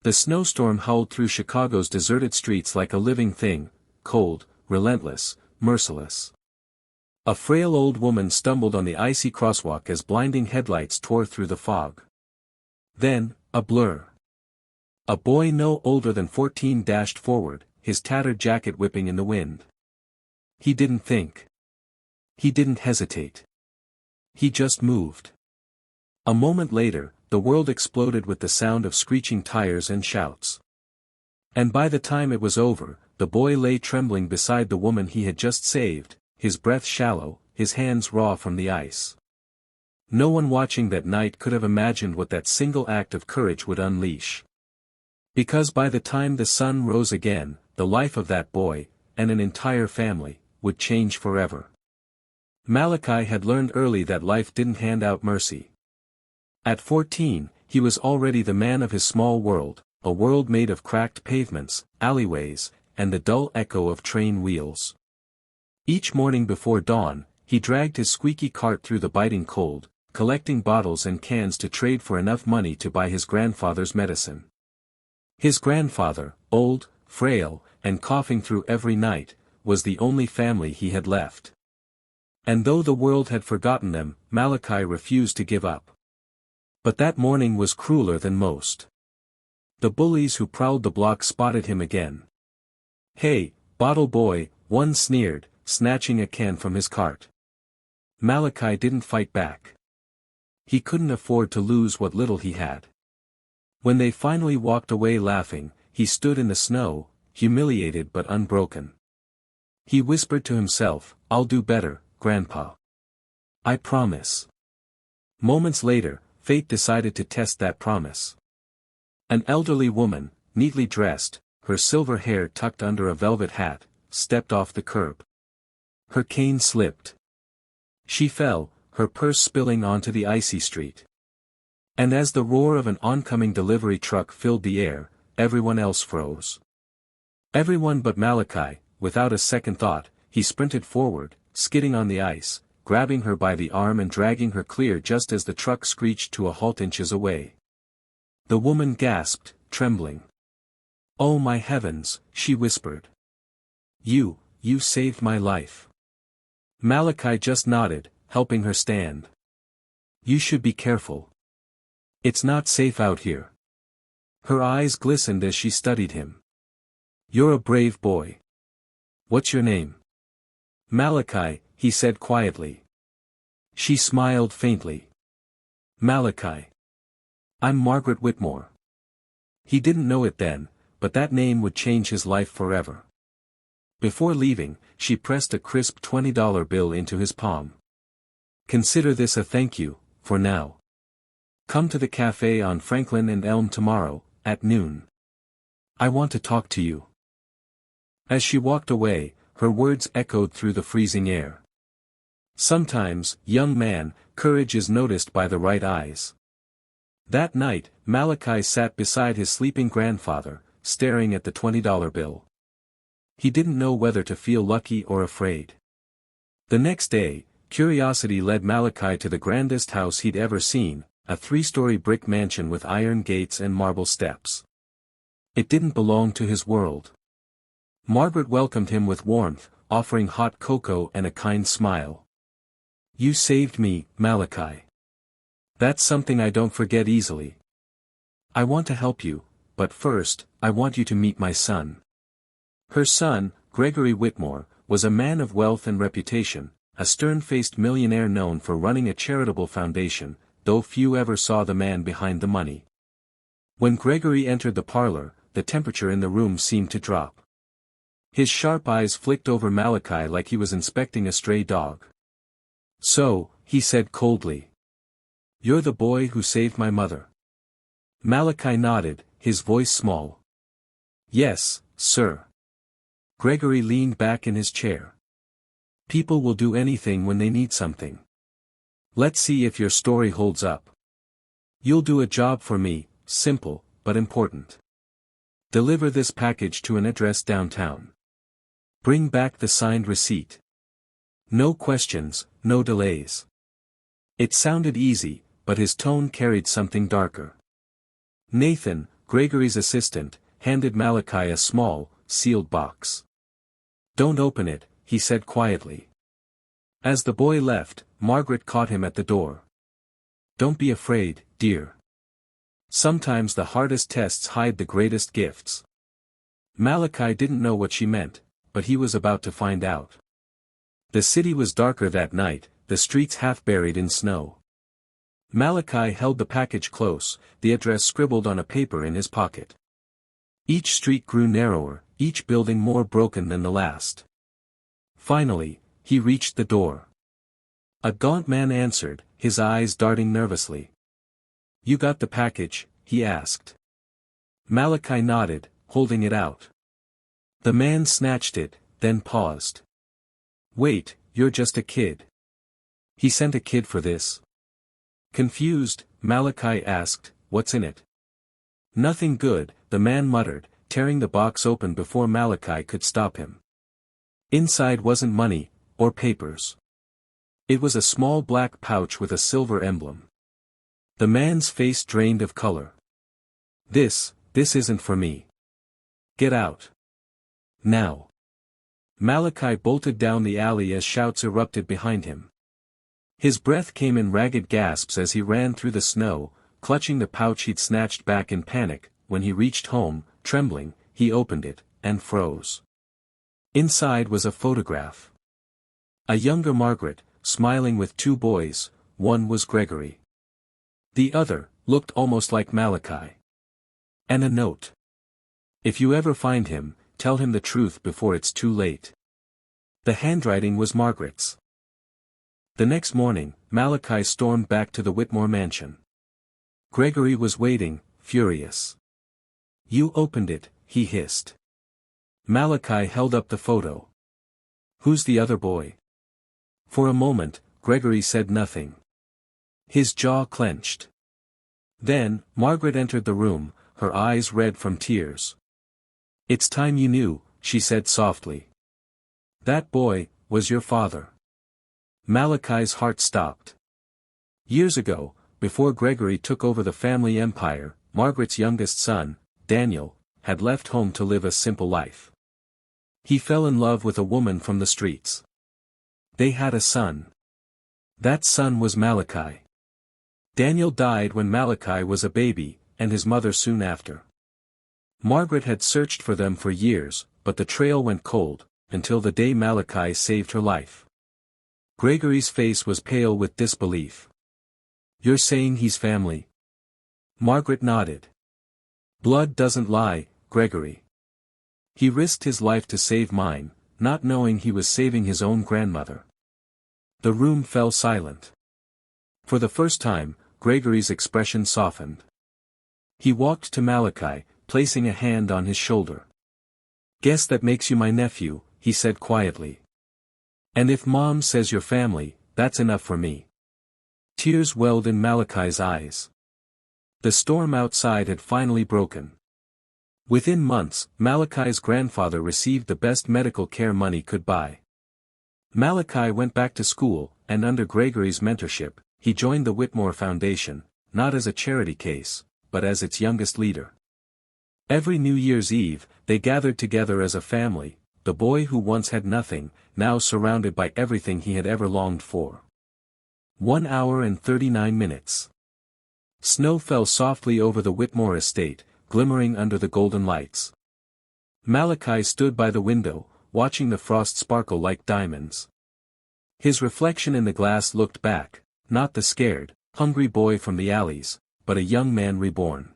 The snowstorm howled through Chicago's deserted streets like a living thing, cold, relentless, merciless. A frail old woman stumbled on the icy crosswalk as blinding headlights tore through the fog. Then, a blur. A boy no older than 14 dashed forward, his tattered jacket whipping in the wind. He didn't think. He didn't hesitate. He just moved. A moment later, the world exploded with the sound of screeching tires and shouts. And by the time it was over, the boy lay trembling beside the woman he had just saved, his breath shallow, his hands raw from the ice. No one watching that night could have imagined what that single act of courage would unleash. Because by the time the sun rose again, the life of that boy, and an entire family, would change forever. Malachi had learned early that life didn't hand out mercy. At 14, he was already the man of his small world, a world made of cracked pavements, alleyways, and the dull echo of train wheels. Each morning before dawn, he dragged his squeaky cart through the biting cold, collecting bottles and cans to trade for enough money to buy his grandfather's medicine. His grandfather, old, frail, and coughing through every night, was the only family he had left. And though the world had forgotten them, Malachi refused to give up. But that morning was crueler than most. The bullies who prowled the block spotted him again. "Hey, bottle boy," one sneered, snatching a can from his cart. Malachi didn't fight back. He couldn't afford to lose what little he had. When they finally walked away laughing, he stood in the snow, humiliated but unbroken. He whispered to himself, "I'll do better, Grandpa. I promise." Moments later, fate decided to test that promise. An elderly woman, neatly dressed, her silver hair tucked under a velvet hat, stepped off the curb. Her cane slipped. She fell, her purse spilling onto the icy street. And as the roar of an oncoming delivery truck filled the air, everyone else froze. Everyone but Malachi. Without a second thought, he sprinted forward, skidding on the ice, grabbing her by the arm and dragging her clear just as the truck screeched to a halt inches away. The woman gasped, trembling. "Oh my heavens," she whispered. You saved my life." Malachi just nodded, helping her stand. "You should be careful. It's not safe out here." Her eyes glistened as she studied him. "You're a brave boy. What's your name?" "Malachi," he said quietly. She smiled faintly. "Malachi. I'm Margaret Whitmore." He didn't know it then, but that name would change his life forever. Before leaving, she pressed a crisp $20 bill into his palm. "Consider this a thank you, for now. Come to the cafe on Franklin and Elm tomorrow, at noon. I want to talk to you." As she walked away, her words echoed through the freezing air. Sometimes, young man, courage is noticed by the right eyes. That night, Malachi sat beside his sleeping grandfather, staring at the $20 bill. He didn't know whether to feel lucky or afraid. The next day, curiosity led Malachi to the grandest house he'd ever seen, a 3-story brick mansion with iron gates and marble steps. It didn't belong to his world. Margaret welcomed him with warmth, offering hot cocoa and a kind smile. "You saved me, Malachi. That's something I don't forget easily. I want to help you, but first, I want you to meet my son." Her son, Gregory Whitmore, was a man of wealth and reputation, a stern-faced millionaire known for running a charitable foundation, though few ever saw the man behind the money. When Gregory entered the parlor, the temperature in the room seemed to drop. His sharp eyes flicked over Malachi like he was inspecting a stray dog. "So," he said coldly. "You're the boy who saved my mother." Malachi nodded, his voice small. "Yes, sir." Gregory leaned back in his chair. "People will do anything when they need something. Let's see if your story holds up. You'll do a job for me, simple, but important. Deliver this package to an address downtown. Bring back the signed receipt. No questions, no delays." It sounded easy, but his tone carried something darker. Nathan, Gregory's assistant, handed Malachi a small, sealed box. "Don't open it," he said quietly. As the boy left, Margaret caught him at the door. "Don't be afraid, dear. Sometimes the hardest tests hide the greatest gifts." Malachi didn't know what she meant, but he was about to find out. The city was darker that night, the streets half buried in snow. Malachi held the package close, the address scribbled on a paper in his pocket. Each street grew narrower, each building more broken than the last. Finally, he reached the door. A gaunt man answered, his eyes darting nervously. "You got the package?" he asked. Malachi nodded, holding it out. The man snatched it, then paused. "Wait, you're just a kid. He sent a kid for this?" Confused, Malachi asked, "What's in it?" "Nothing good," the man muttered, tearing the box open before Malachi could stop him. Inside wasn't money, or papers. It was a small black pouch with a silver emblem. The man's face drained of color. This isn't for me. Get out. Now." Malachi bolted down the alley as shouts erupted behind him. His breath came in ragged gasps as he ran through the snow, clutching the pouch he'd snatched back in panic. When he reached home, trembling, he opened it, and froze. Inside was a photograph. A younger Margaret, smiling with two boys, one was Gregory. The other, looked almost like Malachi. And a note. "If you ever find him, tell him the truth before it's too late." The handwriting was Margaret's. The next morning, Malachi stormed back to the Whitmore mansion. Gregory was waiting, furious. "You opened it," he hissed. Malachi held up the photo. "Who's the other boy?" For a moment, Gregory said nothing. His jaw clenched. Then, Margaret entered the room, her eyes red from tears. "It's time you knew," she said softly. "That boy was your father." Malachi's heart stopped. Years ago, before Gregory took over the family empire, Margaret's youngest son, Daniel, had left home to live a simple life. He fell in love with a woman from the streets. They had a son. That son was Malachi. Daniel died when Malachi was a baby, and his mother soon after. Margaret had searched for them for years, but the trail went cold, until the day Malachi saved her life. Gregory's face was pale with disbelief. "You're saying he's family?" Margaret nodded. "Blood doesn't lie, Gregory. He risked his life to save mine, not knowing he was saving his own grandmother." The room fell silent. For the first time, Gregory's expression softened. He walked to Malachi, placing a hand on his shoulder. "Guess that makes you my nephew," he said quietly. "And if Mom says you're family, that's enough for me." Tears welled in Malachi's eyes. The storm outside had finally broken. Within months, Malachi's grandfather received the best medical care money could buy. Malachi went back to school, and under Gregory's mentorship, he joined the Whitmore Foundation, not as a charity case, but as its youngest leader. Every New Year's Eve, they gathered together as a family, the boy who once had nothing, now surrounded by everything he had ever longed for. 1 hour and 39 minutes. Snow fell softly over the Whitmore estate, glimmering under the golden lights. Malachi stood by the window, watching the frost sparkle like diamonds. His reflection in the glass looked back, not the scared, hungry boy from the alleys, but a young man reborn.